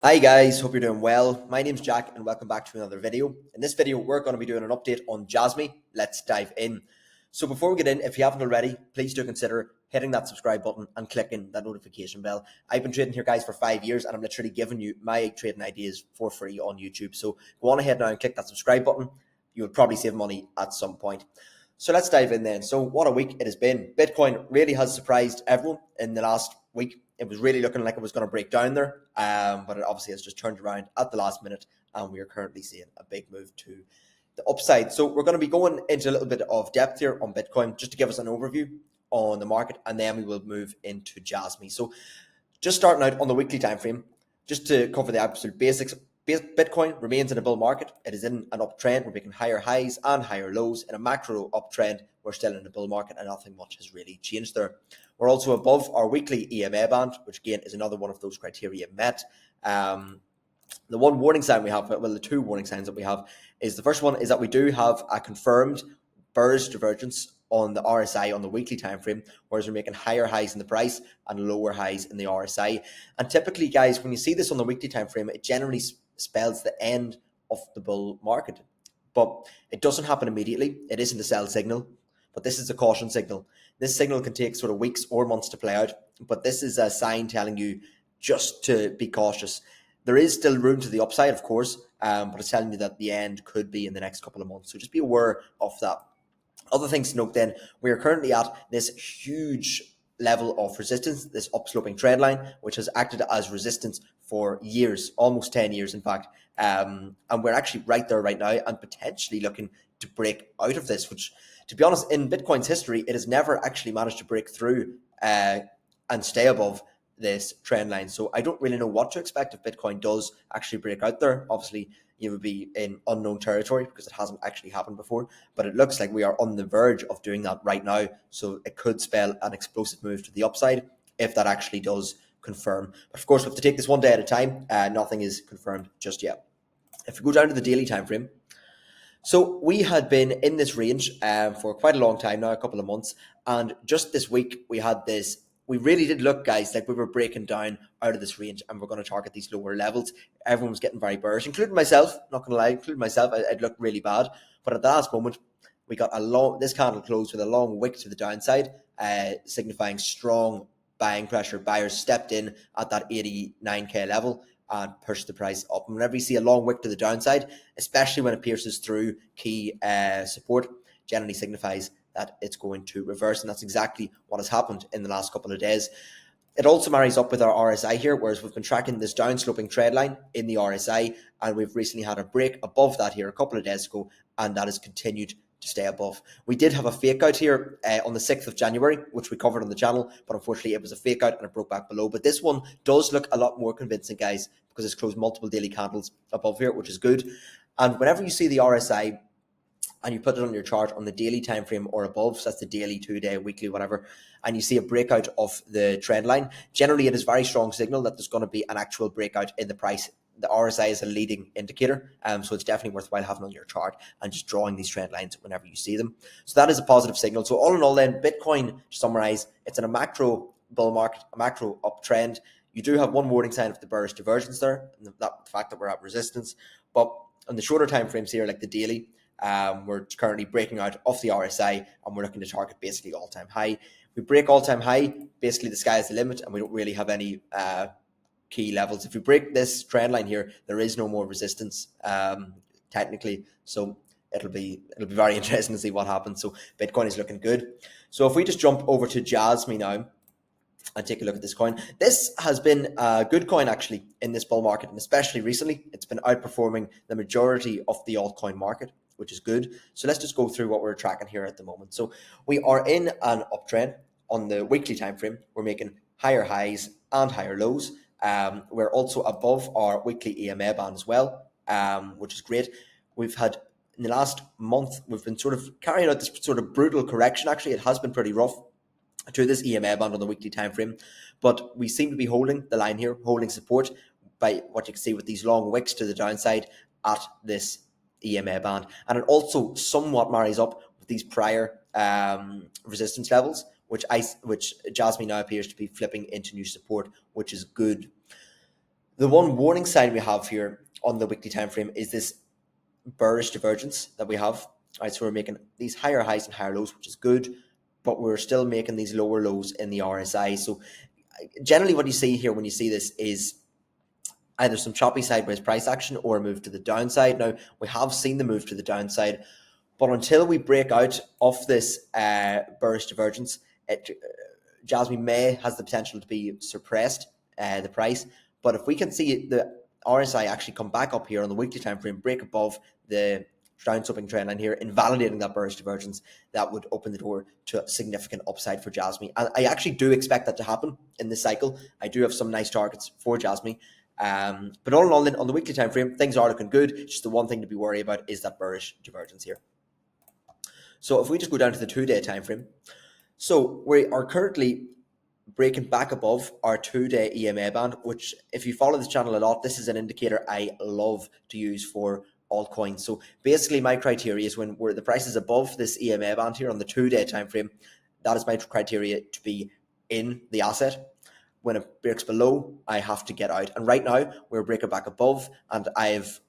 Hi guys, hope you're doing well. My name's Jack and welcome back to another video. In this video, we're going to be doing an update on JASMY. Let's dive in. So before we get in, if you haven't already, please do consider hitting that subscribe button and clicking that notification bell. I've been trading here, guys, for 5 years and I'm literally giving you my trading ideas for free on YouTube. So go on ahead now and click that subscribe button. You will probably save money at some point. So let's dive in then. So what a week it has been. Bitcoin really has surprised everyone in the last week. It was really looking like it was going to break down there, but it obviously has just turned around at the last minute, and we are currently seeing a big move to the upside. So we're going to be going into a little bit of depth here on Bitcoin, just to give us an overview on the market, and then we will move into JASMY. So just starting out on the weekly time frame, just to cover the absolute basics. Bitcoin remains in a bull market. It is in an uptrend. We're making higher highs and higher lows. In a macro uptrend, we're still in a bull market and nothing much has really changed there. We're also above our weekly EMA band, which again is another one of those criteria met. The one warning sign we have, well, the two warning signs that we have, is the first one is that we do have a confirmed bearish divergence on the RSI on the weekly time frame, whereas we're making higher highs in the price and lower highs in the RSI. And typically, guys, when you see this on the weekly time frame, it generally spells the end of the bull market. But it doesn't happen immediately. It isn't a sell signal, but this is a caution signal. This signal can take sort of weeks or months to play out, but this is a sign telling you just to be cautious. There is still room to the upside, of course, but it's telling you that the end could be in the next couple of months. So just be aware of that. Other things to note then, we are currently at this huge level of resistance, this upsloping trend line, which has acted as resistance for years, almost 10 years, in fact. And we're actually right there right now and potentially looking to break out of this, which, to be honest, in Bitcoin's history, it has never actually managed to break through and stay above this trend line. So I don't really know what to expect if Bitcoin does actually break out there. Obviously, you would be in unknown territory because it hasn't actually happened before, but it looks like we are on the verge of doing that right now. So it could spell an explosive move to the upside if that actually does confirm. But of course, we have to take this one day at a time. Nothing is confirmed just yet. If we go down to the daily time frame, so we had been in this range for quite a long time now, a couple of months, and just this week we had this. We really did look, guys, like we were breaking down out of this range and we're going to target these lower levels. Everyone was getting very bearish, including myself, not going to lie, including myself. I'd looked really bad. But at the last moment, we got this candle closed with a long wick to the downside, signifying strong buying pressure. Buyers stepped in at that 89K level and push the price up. And whenever you see a long wick to the downside, especially when it pierces through key support, generally signifies that it's going to reverse, and that's exactly what has happened in the last couple of days. It also marries up with our RSI here, whereas we've been tracking this downsloping trend line in the RSI, and we've recently had a break above that here a couple of days ago, and that has continued to stay above. We did have a fake out here on the 6th of January, which we covered on the channel, but unfortunately it was a fake out and it broke back below. But this one does look a lot more convincing, guys, because it's closed multiple daily candles above here, which is good. And whenever you see the RSI and you put it on your chart on the daily time frame or above, so that's the daily, 2-day, weekly, whatever, and you see a breakout of the trend line, generally it is a very strong signal that there's going to be an actual breakout in the price. The RSI is a leading indicator, so it's definitely worthwhile having on your chart and just drawing these trend lines whenever you see them. So that is a positive signal. So all in all then, Bitcoin, to summarize, it's in a macro bull market, a macro uptrend. You do have one warning sign of the bearish divergence there, and the fact that we're at resistance. But on the shorter time frames here, like the daily, we're currently breaking out of the RSI and we're looking to target basically all-time high. If we break all-time high, basically the sky is the limit and we don't really have any key levels. If we break this trend line here, there is no more resistance technically. So it'll be very interesting to see what happens. So Bitcoin is looking good. So if we just jump over to JASMY now and take a look at this coin. This has been a good coin actually in this bull market, and especially recently, it's been outperforming the majority of the altcoin market, which is good. So let's just go through what we're tracking here at the moment. So we are in an uptrend on the weekly time frame. We're making higher highs and higher lows. We're also above our weekly EMA band as well, which is great. We've had in the last month, we've been sort of carrying out this sort of brutal correction. Actually, it has been pretty rough to this EMA band on the weekly time frame, but we seem to be holding the line here, holding support by what you can see with these long wicks to the downside at this EMA band. And it also somewhat marries up with these prior resistance levels, which JASMY now appears to be flipping into new support, which is good. The one warning sign we have here on the weekly time frame is this bearish divergence that we have. All right, so we're making these higher highs and higher lows, which is good, but we're still making these lower lows in the RSI. So generally what you see here when you see this is either some choppy sideways price action or a move to the downside. Now, we have seen the move to the downside, but until we break out of this bearish divergence, JASMY may has the potential to be suppressed, the price. But if we can see the RSI actually come back up here on the weekly time frame, break above the down sloping trend line here, invalidating that bearish divergence, that would open the door to significant upside for JASMY. And I actually do expect that to happen in this cycle. I do have some nice targets for JASMY. But all in all, on the weekly time frame, things are looking good. Just the one thing to be worried about is that bearish divergence here. So if we just go down to the 2-day time frame, so we are currently breaking back above our 2-day EMA band, which if you follow this channel a lot, this is an indicator I love to use for altcoins. So basically my criteria is when the price is above this EMA band here on the 2-day time frame, that is my criteria to be in the asset. When it breaks below, I have to get out. And right now we're breaking back above, and I've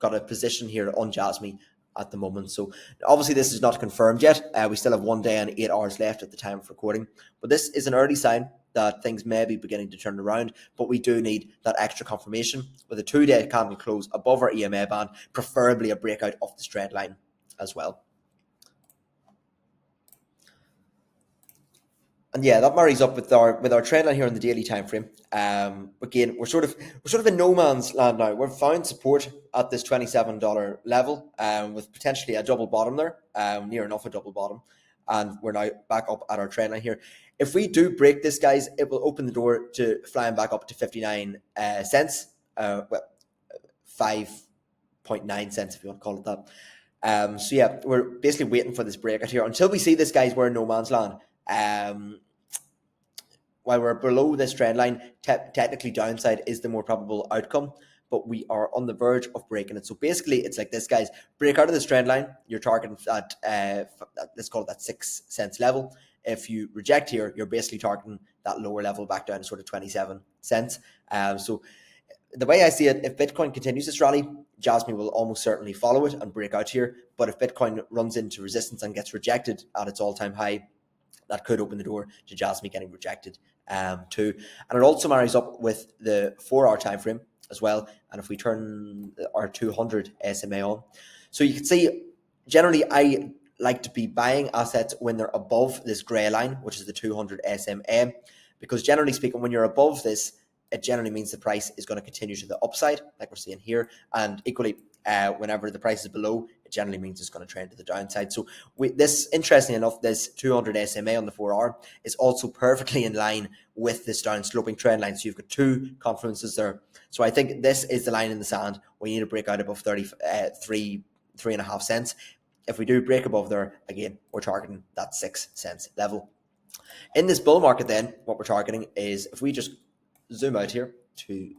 got a position here on JASMY at the moment. So obviously this is not confirmed yet. We still have 1 day and 8 hours left at the time of recording, but this is an early sign that things may be beginning to turn around, but we do need that extra confirmation with a 2-day candle close above our EMA band, preferably a breakout of this trend line as well. And yeah, that marries up with our trend line here on the daily time frame. Again, we're sort of in no man's land now. We've found support at this $27 level, with potentially a double bottom there, near enough a double bottom, and we're now back up at our trend line here. If we do break this, guys, it will open the door to flying back up to 59 cents. Well, 5.9 cents if you want to call it that. So yeah, we're basically waiting for this breakout here. Until we see this, guys, we're in no man's land. While we're below this trend line, technically downside is the more probable outcome, but we are on the verge of breaking it. So basically it's like this, guys: break out of this trend line, you're targeting that let's call it that 6 cents level. If you reject here, you're basically targeting that lower level back down to sort of 27 cents. So the way I see it, if Bitcoin continues this rally, JASMY will almost certainly follow it and break out here. But if Bitcoin runs into resistance and gets rejected at its all-time high, that could open the door to JASMY getting rejected too. And it also marries up with the 4-hour time frame as well. And if we turn our 200 SMA on, so you can see generally I like to be buying assets when they're above this grey line, which is the 200 SMA, because generally speaking, when you're above this, it generally means the price is going to continue to the upside, like we're seeing here. And equally, whenever the price is below, it generally means it's going to trend to the downside. So this, interestingly enough, this 200 SMA on the 4-hour is also perfectly in line with this down sloping trend line. So you've got two confluences there. So I think this is the line in the sand. We need to break out above 3.5 cents. If we do break above there, again, we're targeting that 6 cents level. In this bull market then, what we're targeting is, if we just zoom out here to,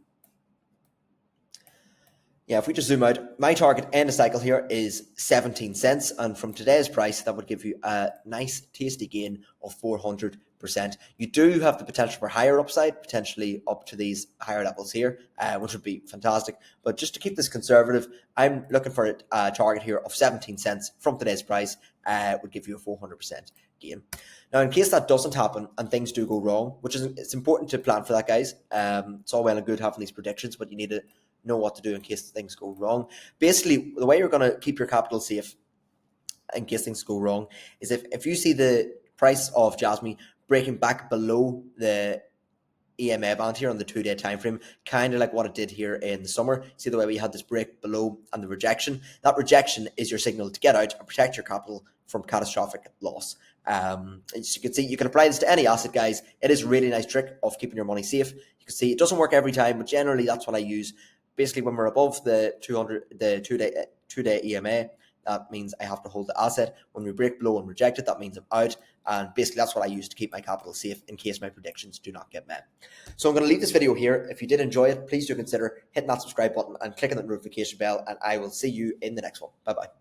if we just zoom out, my target end of cycle here is 17 cents. And from today's price, that would give you a nice tasty gain of 400%. You do have the potential for higher upside, potentially up to these higher levels here, which would be fantastic. But just to keep this conservative, I'm looking for a target here of 17 cents from today's price, would give you a 400% gain. Now, in case that doesn't happen and things do go wrong, which is, it's important to plan for that, guys. It's all well and good having these predictions, but you need to know what to do in case things go wrong. Basically, the way you're going to keep your capital safe in case things go wrong is if you see the price of JASMY breaking back below the EMA band here on the 2-day time frame, kind of like what it did here in the summer. See the way we had this break below and the rejection? That rejection is your signal to get out and protect your capital from catastrophic loss. As you can see, you can apply this to any asset, guys. It is a really nice trick of keeping your money safe. You can see it doesn't work every time, but generally that's what I use. Basically, when we're above the 2-day EMA, that means I have to hold the asset. When we break below and reject it, that means I'm out. And basically, that's what I use to keep my capital safe in case my predictions do not get met. So I'm going to leave this video here. If you did enjoy it, please do consider hitting that subscribe button and clicking that notification bell. And I will see you in the next one. Bye-bye.